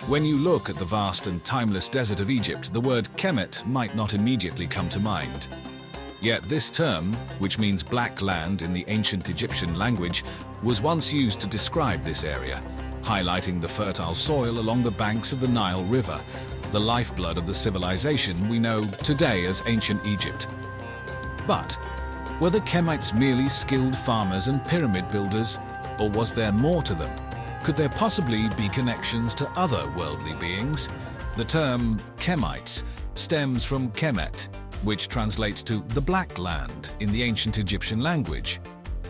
When you look at the vast and timeless desert of Egypt, the word Kemet might not immediately come to mind. Yet this term, which means black land in the ancient Egyptian language, was once used to describe this area, highlighting the fertile soil along the banks of the Nile River, the lifeblood of the civilization we know today as ancient Egypt. But were the Kemites merely skilled farmers and pyramid builders, or was there more to them? Could there possibly be connections to other worldly beings? The term Kemites stems from Kemet, which translates to the Black Land in the ancient Egyptian language.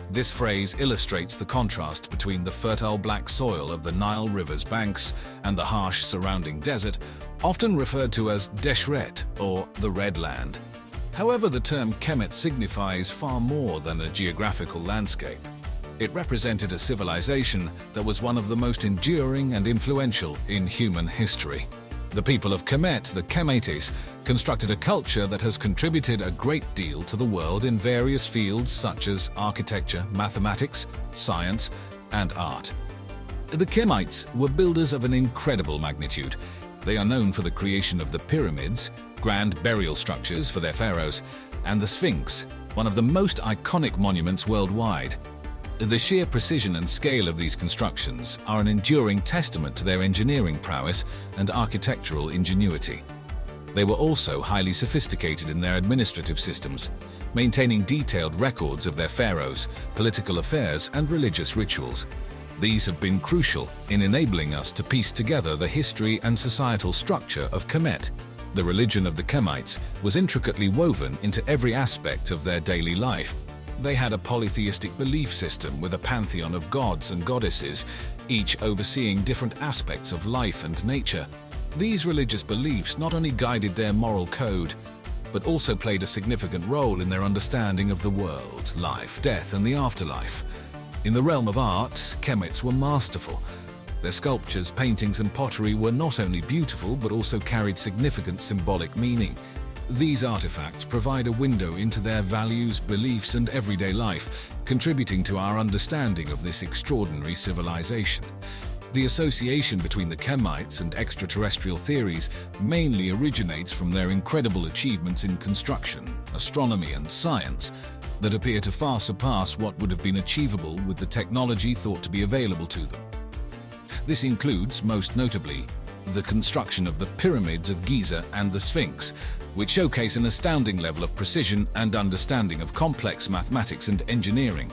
This phrase illustrates the contrast between the fertile black soil of the Nile River's banks and the harsh surrounding desert, often referred to as Deshret, or the Red Land. However, the term Kemet signifies far more than a geographical landscape. It represented a civilization that was one of the most enduring and influential in human history. The people of Kemet, the Kemites, constructed a culture that has contributed a great deal to the world in various fields such as architecture, mathematics, science, and art. The Kemites were builders of an incredible magnitude. They are known for the creation of the pyramids, grand burial structures for their pharaohs, and the Sphinx, one of the most iconic monuments worldwide. The sheer precision and scale of these constructions are an enduring testament to their engineering prowess and architectural ingenuity. They were also highly sophisticated in their administrative systems, maintaining detailed records of their pharaohs, political affairs, and religious rituals. These have been crucial in enabling us to piece together the history and societal structure of Kemet. The religion of the Kemites was intricately woven into every aspect of their daily life. They had a polytheistic belief system with a pantheon of gods and goddesses, each overseeing different aspects of life and nature. These religious beliefs not only guided their moral code, but also played a significant role in their understanding of the world, life, death, and the afterlife. In the realm of art, Kemites were masterful. Their sculptures, paintings, and pottery were not only beautiful, but also carried significant symbolic meaning. These artifacts provide a window into their values, beliefs, and everyday life, contributing to our understanding of this extraordinary civilization. The association between the Kemites and extraterrestrial theories mainly originates from their incredible achievements in construction, astronomy, and science that appear to far surpass what would have been achievable with the technology thought to be available to them. This includes, most notably, the construction of the pyramids of Giza and the Sphinx, which showcase an astounding level of precision and understanding of complex mathematics and engineering.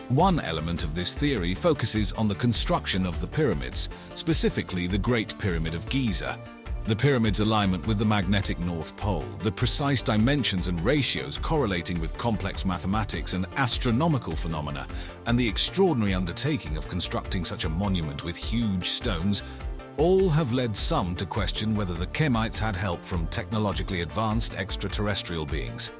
One element of this theory focuses on the construction of the pyramids, specifically the Great Pyramid of Giza. The pyramid's alignment with the magnetic North Pole, the precise dimensions and ratios correlating with complex mathematics and astronomical phenomena, and the extraordinary undertaking of constructing such a monument with huge stones, all have led some to question whether the Kemites had help from technologically advanced extraterrestrial beings.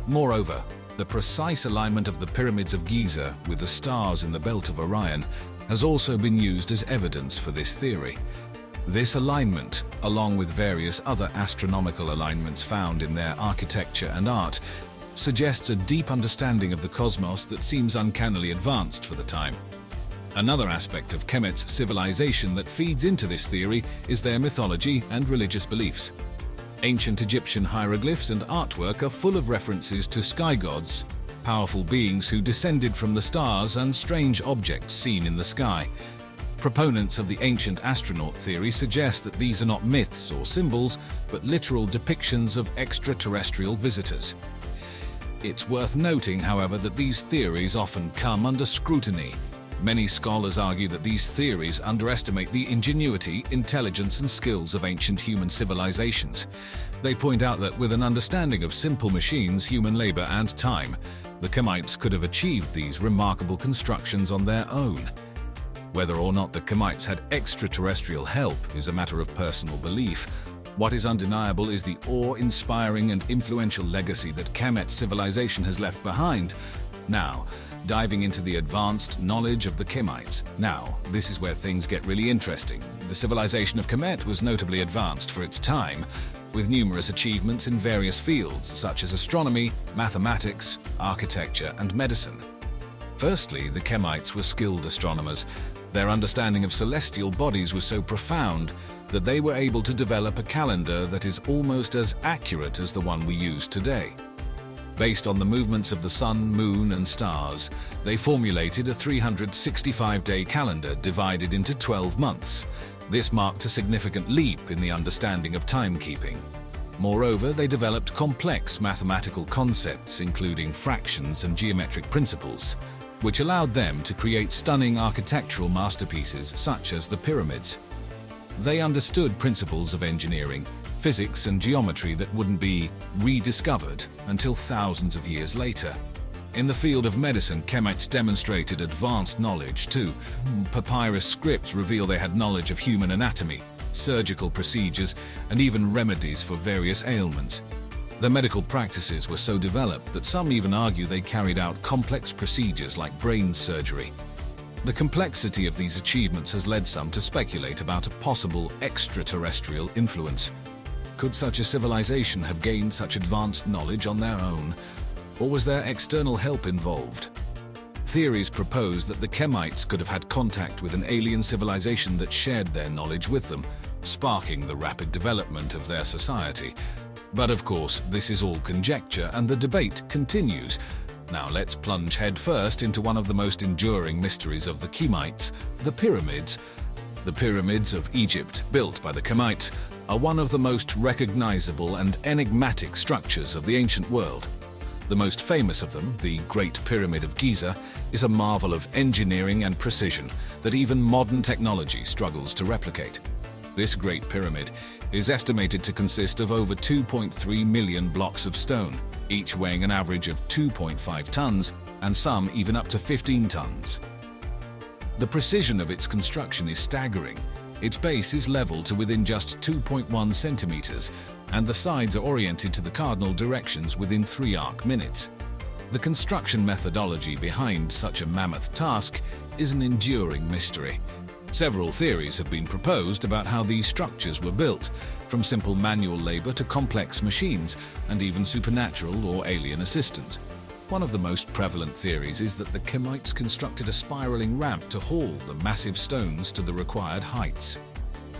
Moreover, the precise alignment of the pyramids of Giza with the stars in the belt of Orion has also been used as evidence for this theory. This alignment, along with various other astronomical alignments found in their architecture and art, suggests a deep understanding of the cosmos that seems uncannily advanced for the time. Another aspect of Kemet's civilization that feeds into this theory is their mythology and religious beliefs. Ancient Egyptian hieroglyphs and artwork are full of references to sky gods, powerful beings who descended from the stars, and strange objects seen in the sky. Proponents of the ancient astronaut theory suggest that these are not myths or symbols, but literal depictions of extraterrestrial visitors. It's worth noting, however, that these theories often come under scrutiny. Many scholars argue that these theories underestimate the ingenuity, intelligence, and skills of ancient human civilizations. They point out that with an understanding of simple machines, human labor, and time, the Kemites could have achieved these remarkable constructions on their own. Whether or not the Kemites had extraterrestrial help is a matter of personal belief. What is undeniable is the awe-inspiring and influential legacy that Kemet civilization has left behind. Now, diving into the advanced knowledge of the Kemites. Now, this is where things get really interesting. The civilization of Kemet was notably advanced for its time, with numerous achievements in various fields such as astronomy, mathematics, architecture, and medicine. Firstly, the Kemites were skilled astronomers. Their understanding of celestial bodies was so profound that they were able to develop a calendar that is almost as accurate as the one we use today. Based on the movements of the sun, moon, and stars, they formulated a 365-day calendar divided into 12 months. This marked a significant leap in the understanding of timekeeping. Moreover, they developed complex mathematical concepts, including fractions and geometric principles, which allowed them to create stunning architectural masterpieces such as the pyramids. They understood principles of engineering, physics, and geometry that wouldn't be rediscovered until thousands of years later. In the field of medicine, Kemites demonstrated advanced knowledge too. Papyrus scripts reveal they had knowledge of human anatomy, surgical procedures, and even remedies for various ailments. Their medical practices were so developed that some even argue they carried out complex procedures like brain surgery. The complexity of these achievements has led some to speculate about a possible extraterrestrial influence. Could such a civilization have gained such advanced knowledge on their own, or was there external help involved? Theories propose that the Kemites could have had contact with an alien civilization that shared their knowledge with them, sparking the rapid development of their society. But of course, this is all conjecture and the debate continues. Now let's plunge headfirst into one of the most enduring mysteries of the Kemites, the pyramids. The pyramids of Egypt, built by the Kemites, are one of the most recognizable and enigmatic structures of the ancient world. The most famous of them, the Great Pyramid of Giza, is a marvel of engineering and precision that even modern technology struggles to replicate. This Great Pyramid is estimated to consist of over 2.3 million blocks of stone, each weighing an average of 2.5 tons, and some even up to 15 tons. The precision of its construction is staggering. Its base is level to within just 2.1 centimeters, and the sides are oriented to the cardinal directions within 3 arc minutes. The construction methodology behind such a mammoth task is an enduring mystery. Several theories have been proposed about how these structures were built, from simple manual labor to complex machines, and even supernatural or alien assistance. One of the most prevalent theories is that the Kemites constructed a spiraling ramp to haul the massive stones to the required heights.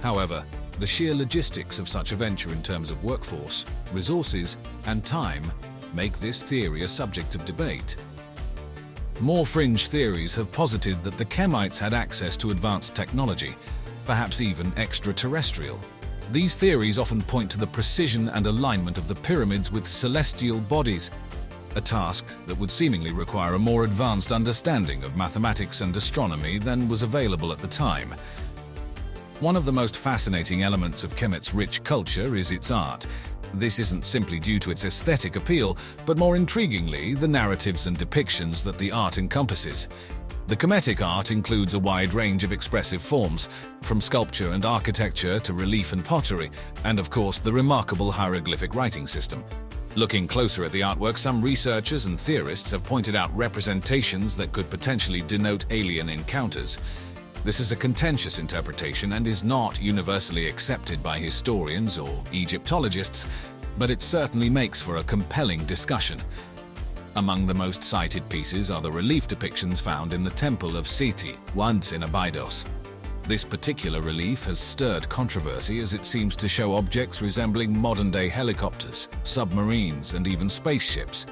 However, the sheer logistics of such a venture in terms of workforce, resources, and time make this theory a subject of debate. More fringe theories have posited that the Kemites had access to advanced technology, perhaps even extraterrestrial. These theories often point to the precision and alignment of the pyramids with celestial bodies, a task that would seemingly require a more advanced understanding of mathematics and astronomy than was available at the time. One of the most fascinating elements of Kemet's rich culture is its art. This isn't simply due to its aesthetic appeal, but more intriguingly, the narratives and depictions that the art encompasses. The Kemetic art includes a wide range of expressive forms, from sculpture and architecture to relief and pottery, and of course the remarkable hieroglyphic writing system. Looking closer at the artwork, some researchers and theorists have pointed out representations that could potentially denote alien encounters. This is a contentious interpretation and is not universally accepted by historians or Egyptologists, but it certainly makes for a compelling discussion. Among the most cited pieces are the relief depictions found in the Temple of Seti, once in Abydos. This particular relief has stirred controversy as it seems to show objects resembling modern-day helicopters, submarines, and even spaceships.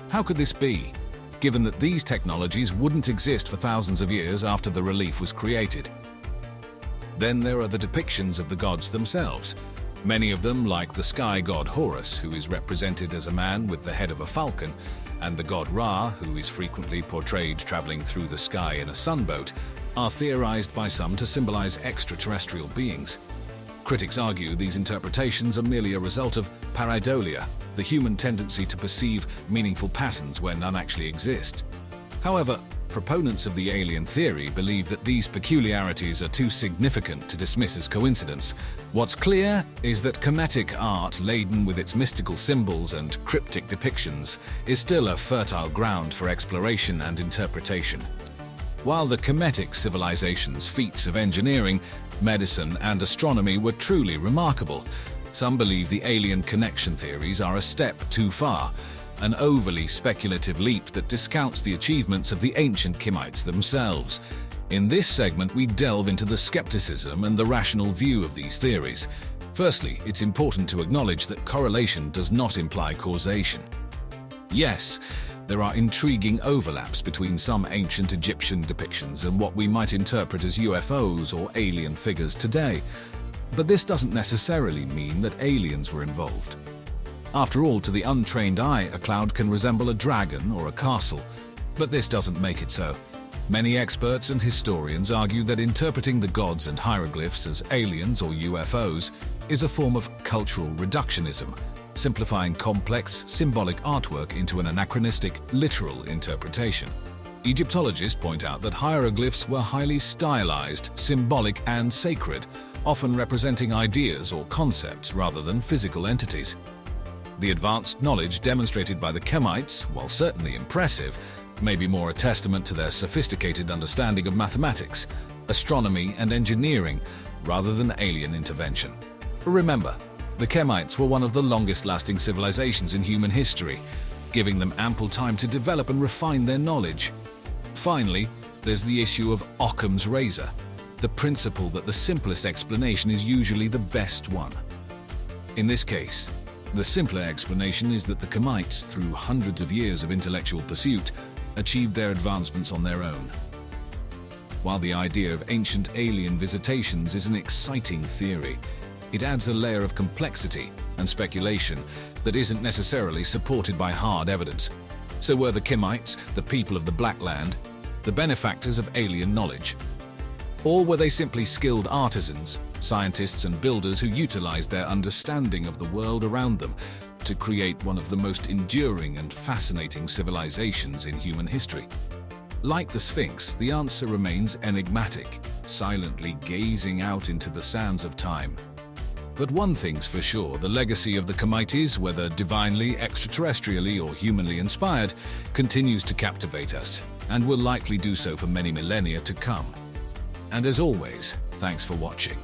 How could this be, given that these technologies wouldn't exist for thousands of years after the relief was created? Then there are the depictions of the gods themselves. Many of them, like the sky god Horus, who is represented as a man with the head of a falcon, and the god Ra, who is frequently portrayed traveling through the sky in a sunboat, are theorized by some to symbolize extraterrestrial beings. Critics argue these interpretations are merely a result of pareidolia, the human tendency to perceive meaningful patterns where none actually exist. However, proponents of the alien theory believe that these peculiarities are too significant to dismiss as coincidence. What's clear is that Kemetic art, laden with its mystical symbols and cryptic depictions, is still a fertile ground for exploration and interpretation. While the Kemetic civilization's feats of engineering, medicine, and astronomy were truly remarkable, some believe the alien connection theories are a step too far, an overly speculative leap that discounts the achievements of the ancient Kemites themselves. In this segment, we delve into the skepticism and the rational view of these theories. Firstly, it's important to acknowledge that correlation does not imply causation. Yes, there are intriguing overlaps between some ancient Egyptian depictions and what we might interpret as UFOs or alien figures today. But this doesn't necessarily mean that aliens were involved. After all, to the untrained eye, a cloud can resemble a dragon or a castle, but this doesn't make it so. Many experts and historians argue that interpreting the gods and hieroglyphs as aliens or UFOs is a form of cultural reductionism, simplifying complex, symbolic artwork into an anachronistic, literal interpretation. Egyptologists point out that hieroglyphs were highly stylized, symbolic, and sacred, often representing ideas or concepts rather than physical entities. The advanced knowledge demonstrated by the Kemites, while certainly impressive, may be more a testament to their sophisticated understanding of mathematics, astronomy, and engineering, rather than alien intervention. Remember, the Kemites were one of the longest-lasting civilizations in human history, giving them ample time to develop and refine their knowledge. Finally, there's the issue of Occam's razor, the principle that the simplest explanation is usually the best one. In this case, the simpler explanation is that the Kemites, through hundreds of years of intellectual pursuit, achieved their advancements on their own. While the idea of ancient alien visitations is an exciting theory, it adds a layer of complexity and speculation that isn't necessarily supported by hard evidence. So were the Kemites, the people of the Black Land, the benefactors of alien knowledge? Or were they simply skilled artisans, scientists and builders who utilized their understanding of the world around them to create one of the most enduring and fascinating civilizations in human history? Like the Sphinx, the answer remains enigmatic, silently gazing out into the sands of time. But one thing's for sure, the legacy of the Kemites, whether divinely, extraterrestrially, or humanly inspired, continues to captivate us, and will likely do so for many millennia to come. And as always, thanks for watching.